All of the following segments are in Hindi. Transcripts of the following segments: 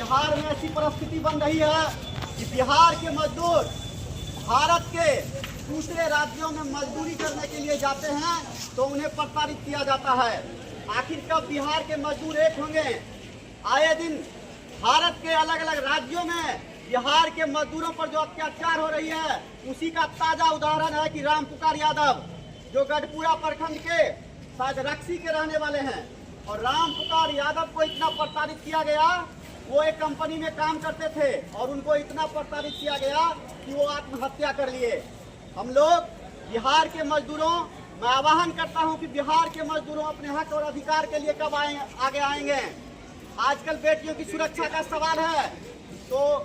बिहार में ऐसी परिस्थिति बन रही है कि बिहार के मजदूर भारत के दूसरे राज्यों में मजदूरी करने के लिए जाते हैं तो उन्हें प्रताड़ित किया जाता है। आखिर कब बिहार के मजदूर एक होंगे? आए दिन भारत के अलग अलग राज्यों में बिहार के मजदूरों पर जो अत्याचार हो रही है उसी का ताजा उदाहरण है कि रामपुकार यादव, जो गढ़पुरा प्रखंड के शायद रक्सी के रहने वाले हैं, और रामपुकार यादव को इतना प्रताड़ित किया गया। वो एक कंपनी में काम करते थे और उनको इतना प्रताड़ित किया गया कि वो आत्महत्या कर लिए। हम लोग बिहार के मजदूरों, मैं आह्वान करता हूं कि बिहार के मजदूरों अपने हक और अधिकार के लिए कब आगे आएंगे। आजकल बेटियों की सुरक्षा का सवाल है, तो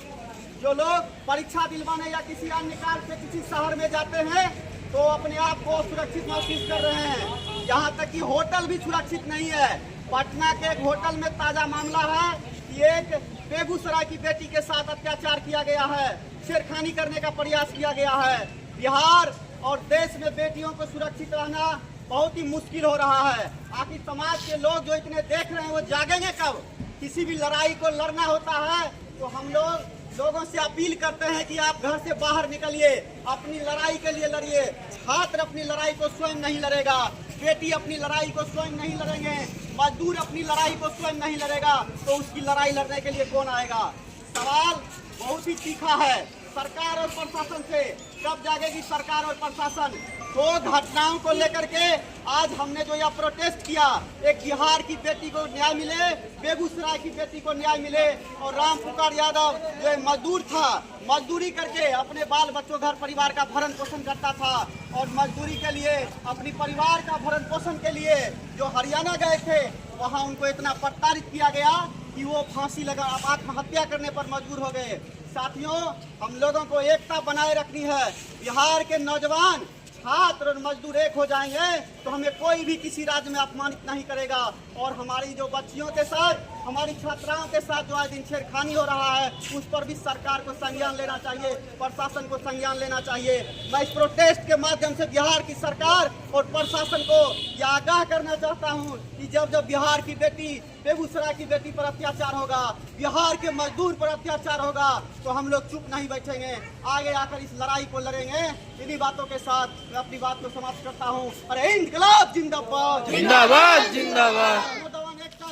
जो लोग परीक्षा दिलवाने या किसी अन्य कार्य से किसी शहर में जाते हैं तो अपने आप को सुरक्षित महसूस कर रहे हैं। यहाँ तक कि होटल भी सुरक्षित नहीं है। पटना के एक होटल में ताजा मामला है कि एक बेगूसराय की बेटी के साथ अत्याचार किया गया है, छेड़खानी करने का प्रयास किया गया है। बिहार और देश में बेटियों को सुरक्षित रहना बहुत ही मुश्किल हो रहा है। आखिर समाज के लोग जो इतने देख रहे हैं वो जागेंगे कब? किसी भी लड़ाई को लड़ना होता है तो हम लोगों से अपील करते हैं कि आप घर से बाहर निकलिए, अपनी लड़ाई के लिए लड़िए। छात्र अपनी लड़ाई को स्वयं नहीं लड़ेगा, बेटी अपनी लड़ाई को स्वयं नहीं लड़ेंगे, मजदूर अपनी लड़ाई को स्वयं नहीं लड़ेगा तो उसकी लड़ाई लड़ने के लिए कौन आएगा? सवाल बहुत ही तीखा है। सरकार और प्रशासन से कब जागेगी सरकार और प्रशासन? दो घटनाओं को लेकर के आज हमने जो यह प्रोटेस्ट किया, एक बिहार की बेटी को न्याय मिले, बेगूसराय की बेटी को न्याय मिले, और रामपुकार यादव जो मजदूर था, मजदूरी करके अपने बाल बच्चों घर परिवार का भरण पोषण करता था और मजदूरी के लिए अपनी परिवार का भरण पोषण के लिए जो हरियाणा गए थे वहाँ उनको इतना प्रताड़ित किया गया कि वो फांसी लगा आत्महत्या करने पर मजबूर हो गए। साथियों, हम लोगों को एकता बनाए रखनी है। बिहार के नौजवान, छात्र और मजदूर एक हो जाएंगे तो हमें कोई भी किसी राज्य में अपमानित नहीं करेगा। और हमारी जो बच्चियों के साथ, हमारी छात्राओं के साथ जो आज दिन छेड़खानी हो रहा है उस पर भी सरकार को संज्ञान लेना चाहिए, प्रशासन को संज्ञान लेना चाहिए। मैं इस प्रोटेस्ट के माध्यम से बिहार की सरकार और प्रशासन को यह आगाह करना चाहता हूँ कि जब जब बिहार की बेटी, बेगूसराय की बेटी पर अत्याचार होगा, बिहार के मजदूर पर अत्याचार होगा तो हम लोग चुप नहीं बैठेंगे, आगे आकर इस लड़ाई को लड़ेंगे। इन्हीं बातों के साथ मैं अपनी बात को समाप्त करता हूँ। अरे इंकलाब जिंदाबाद, जिंदाबाद जिंदाबाद,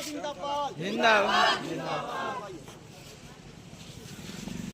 जिंदाबाद, जिंदाबाद जिंदाबाद।